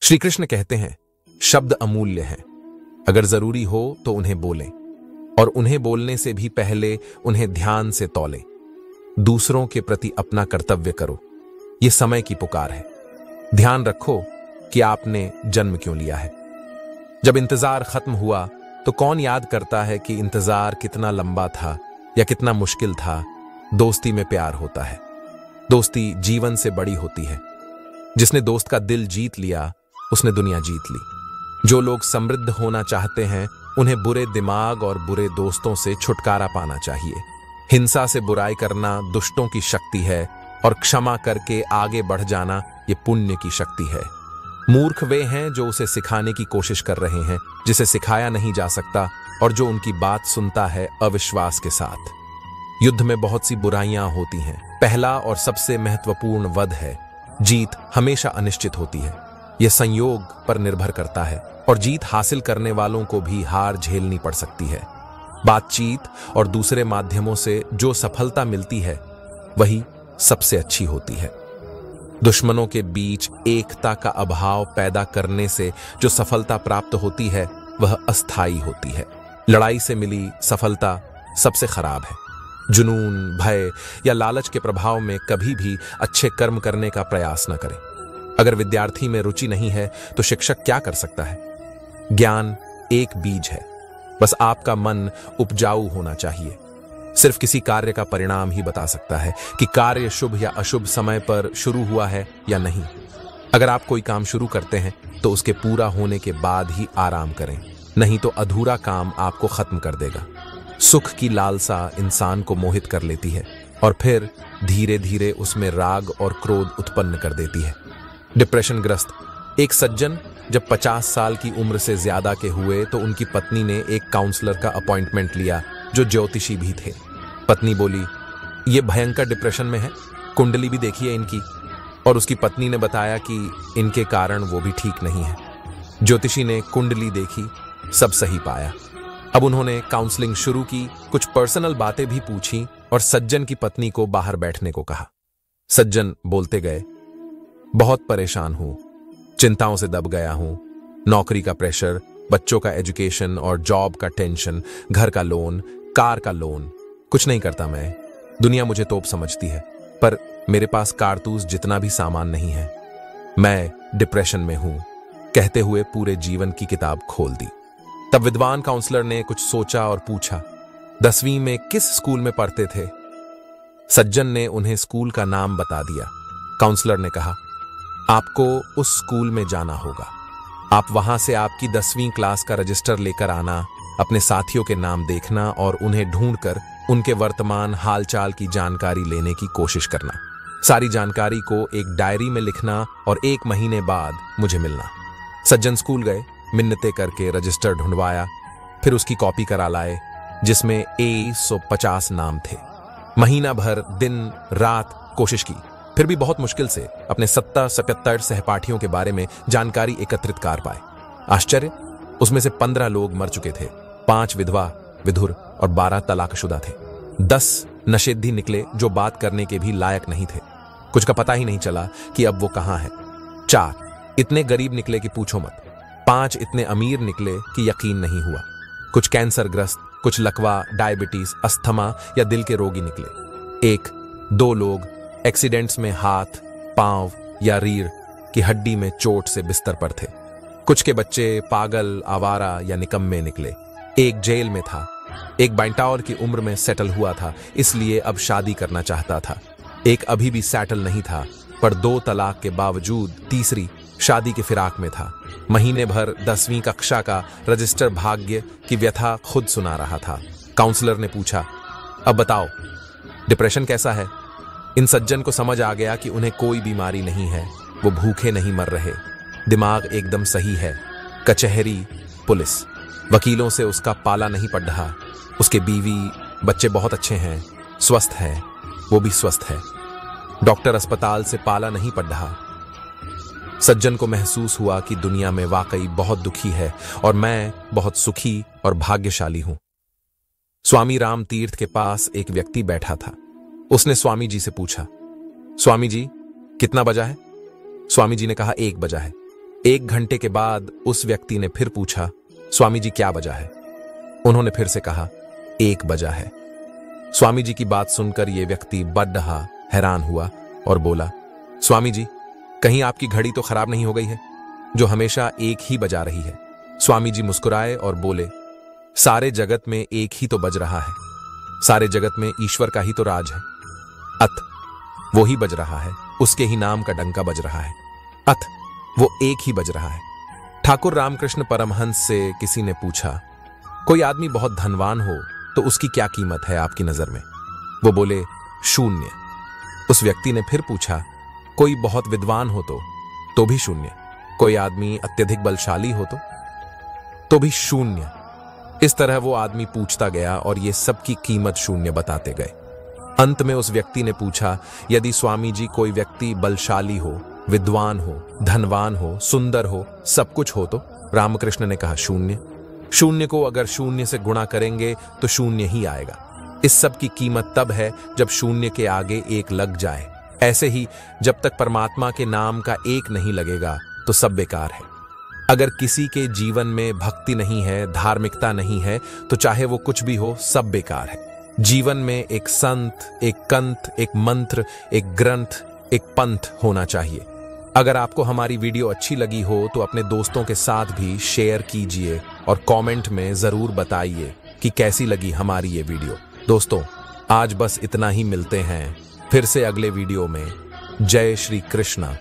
श्री कृष्ण कहते हैं, शब्द अमूल्य हैं। अगर जरूरी हो तो उन्हें बोलें, और उन्हें बोलने से भी पहले उन्हें ध्यान से तौलें। दूसरों के प्रति अपना कर्तव्य करो। यह समय की पुकार है। ध्यान रखो कि आपने जन्म क्यों लिया है। जब इंतजार खत्म हुआ तो कौन याद करता है कि इंतजार कितना लंबा था या कितना मुश्किल था। दोस्ती में प्यार होता है। दोस्ती जीवन से बड़ी होती है। जिसने दोस्त का दिल जीत लिया उसने दुनिया जीत ली। जो लोग समृद्ध होना चाहते हैं उन्हें बुरे दिमाग और बुरे दोस्तों से छुटकारा पाना चाहिए। हिंसा से बुराई करना दुष्टों की शक्ति है और क्षमा करके आगे बढ़ जाना ये पुण्य की शक्ति है। मूर्ख वे हैं जो उसे सिखाने की कोशिश कर रहे हैं जिसे सिखाया नहीं जा सकता और जो उनकी बात सुनता है अविश्वास के साथ। युद्ध में बहुत सी बुराइयां होती हैं। पहला और सबसे महत्वपूर्ण वध है। जीत हमेशा अनिश्चित होती है। यह संयोग पर निर्भर करता है और जीत हासिल करने वालों को भी हार झेलनी पड़ सकती है। बातचीत और दूसरे माध्यमों से जो सफलता मिलती है वही सबसे अच्छी होती है। दुश्मनों के बीच एकता का अभाव पैदा करने से जो सफलता प्राप्त होती है वह अस्थायी होती है। लड़ाई से मिली सफलता सबसे खराब है। जुनून, भय या लालच के प्रभाव में कभी भी अच्छे कर्म करने का प्रयास न करें। अगर विद्यार्थी में रुचि नहीं है तो शिक्षक क्या कर सकता है। ज्ञान एक बीज है। बस आपका मन उपजाऊ होना चाहिए। सिर्फ किसी कार्य का परिणाम ही बता सकता है कि कार्य शुभ या अशुभ समय पर शुरू हुआ है या नहीं। अगर आप कोई काम शुरू करते हैं तो उसके पूरा होने के बाद ही आराम करें, नहीं तो अधूरा काम आपको खत्म कर देगा। सुख की लालसा इंसान को मोहित कर लेती है और फिर धीरे धीरे उसमें राग और क्रोध उत्पन्न कर देती है। डिप्रेशन ग्रस्त एक सज्जन जब 50 साल की उम्र से ज्यादा के हुए तो उनकी पत्नी ने एक काउंसलर का अपॉइंटमेंट लिया जो ज्योतिषी भी थे। पत्नी बोली, ये भयंकर डिप्रेशन में है, कुंडली भी देखी है इनकी। और उसकी पत्नी ने बताया कि इनके कारण वो भी ठीक नहीं है। ज्योतिषी ने कुंडली देखी, सब सही पाया। अब उन्होंने काउंसलिंग शुरू की, कुछ पर्सनल बातें भी पूछी और सज्जन की पत्नी को बाहर बैठने को कहा। सज्जन बोलते गए, बहुत परेशान हूं, चिंताओं से दब गया हूं। नौकरी का प्रेशर, बच्चों का एजुकेशन और जॉब का टेंशन, घर का लोन, कार का लोन। कुछ नहीं करता मैं। दुनिया मुझे तोप समझती है, पर मेरे पास कारतूस जितना भी सामान नहीं है। मैं डिप्रेशन में हूं। कहते हुए पूरे जीवन की किताब खोल दी। तब विद्वान काउंसलर ने कुछ सोचा और पूछा, 10वीं में किस स्कूल में पढ़ते थे। सज्जन ने उन्हें स्कूल का नाम बता दिया। काउंसलर ने कहा, आपको उस स्कूल में जाना होगा। आप वहां से आपकी 10वीं क्लास का रजिस्टर लेकर आना, अपने साथियों के नाम देखना और उन्हें ढूंढकर उनके वर्तमान हालचाल की जानकारी लेने की कोशिश करना। सारी जानकारी को एक डायरी में लिखना और 1 महीने बाद मुझे मिलना। सज्जन स्कूल गए, मिन्नतें करके रजिस्टर ढूंढवाया, फिर उसकी कॉपी करा लाए जिसमें 150 नाम थे। महीना भर दिन रात कोशिश की, फिर भी बहुत मुश्किल से अपने 70-75 सहपाठियों के बारे में जानकारी एकत्रित कर पाए। आश्चर्य, उसमें से 15 लोग मर चुके थे, 5 विधवा विधुर और 12 तलाकशुदा थे। 10 नशेड़ी निकले जो बात करने के भी लायक नहीं थे। कुछ का पता ही नहीं चला कि अब वो कहां है। 4 इतने गरीब निकले कि पूछो मत। 5 इतने अमीर निकले कि यकीन नहीं हुआ। कुछ कैंसर ग्रस्त, कुछ लकवा, डायबिटीज, अस्थमा या दिल के रोगी निकले। 1-2 लोग एक्सीडेंट्स में हाथ, पांव या रीढ़ की हड्डी में चोट से बिस्तर पर थे। कुछ के बच्चे पागल, आवारा या निकम्मे निकले। एक जेल में था। एक बाइंटावर की उम्र में सेटल हुआ था, इसलिए अब शादी करना चाहता था। एक अभी भी सेटल नहीं था, पर 2 तलाक के बावजूद तीसरी शादी के फिराक में था। महीने भर 10वीं कक्षा का रजिस्टर भाग्य की व्यथा खुद सुना रहा था। काउंसलर ने पूछा, अब बताओ डिप्रेशन कैसा है। इन सज्जन को समझ आ गया कि उन्हें कोई बीमारी नहीं है, वो भूखे नहीं मर रहे, दिमाग एकदम सही है। कचहरी, पुलिस, वकीलों से उसका पाला नहीं पड़ रहा। उसके बीवी बच्चे बहुत अच्छे हैं, स्वस्थ हैं, वो भी स्वस्थ है। डॉक्टर अस्पताल से पाला नहीं पड़ रहा। सज्जन को महसूस हुआ कि दुनिया में वाकई बहुत दुखी है और मैं बहुत सुखी और भाग्यशाली हूं। स्वामी राम तीर्थ के पास एक व्यक्ति बैठा था। उसने स्वामी जी से पूछा, स्वामी जी कितना बजा है। स्वामी जी ने कहा 1 बजा है। 1 घंटे के बाद उस व्यक्ति ने फिर पूछा, स्वामी जी क्या बजा है? उन्होंने फिर से कहा, 1 बजा है। स्वामी जी की बात सुनकर यह व्यक्ति बड़ा हैरान हुआ और बोला, स्वामी जी, कहीं आपकी घड़ी तो खराब नहीं हो गई है जो हमेशा 1 ही बजा रही है? स्वामी जी मुस्कुराए और बोले, सारे जगत में 1 ही तो बज रहा है, सारे जगत में ईश्वर का ही तो राज है। अत वो ही बज रहा है, उसके ही नाम का डंका बज रहा है। अत वो 1 ही बज रहा है। ठाकुर रामकृष्ण परमहंस से किसी ने पूछा, कोई आदमी बहुत धनवान हो तो उसकी क्या कीमत है आपकी नजर में? वो बोले, 0। उस व्यक्ति ने फिर पूछा, कोई बहुत विद्वान हो तो भी 0। कोई आदमी अत्यधिक बलशाली हो तो भी 0। इस तरह वो आदमी पूछता गया और ये सबकी कीमत 0 बताते गए। अंत में उस व्यक्ति ने पूछा, यदि स्वामी जी कोई व्यक्ति बलशाली हो, विद्वान हो, धनवान हो, सुंदर हो, सब कुछ हो तो? रामकृष्ण ने कहा, 0। 0 को अगर 0 से गुणा करेंगे तो 0 ही आएगा। इस सब की कीमत तब है जब 0 के आगे 1 लग जाए। ऐसे ही जब तक परमात्मा के नाम का 1 नहीं लगेगा तो सब बेकार है। अगर किसी के जीवन में भक्ति नहीं है, धार्मिकता नहीं है, तो चाहे वो कुछ भी हो, सब बेकार है। जीवन में एक संत, एक कंत, एक मंत्र, एक ग्रंथ, एक पंथ होना चाहिए। अगर आपको हमारी वीडियो अच्छी लगी हो तो अपने दोस्तों के साथ भी शेयर कीजिए और कमेंट में जरूर बताइए कि कैसी लगी हमारी ये वीडियो। दोस्तों, आज बस इतना ही, मिलते हैं फिर से अगले वीडियो में। जय श्री कृष्णा।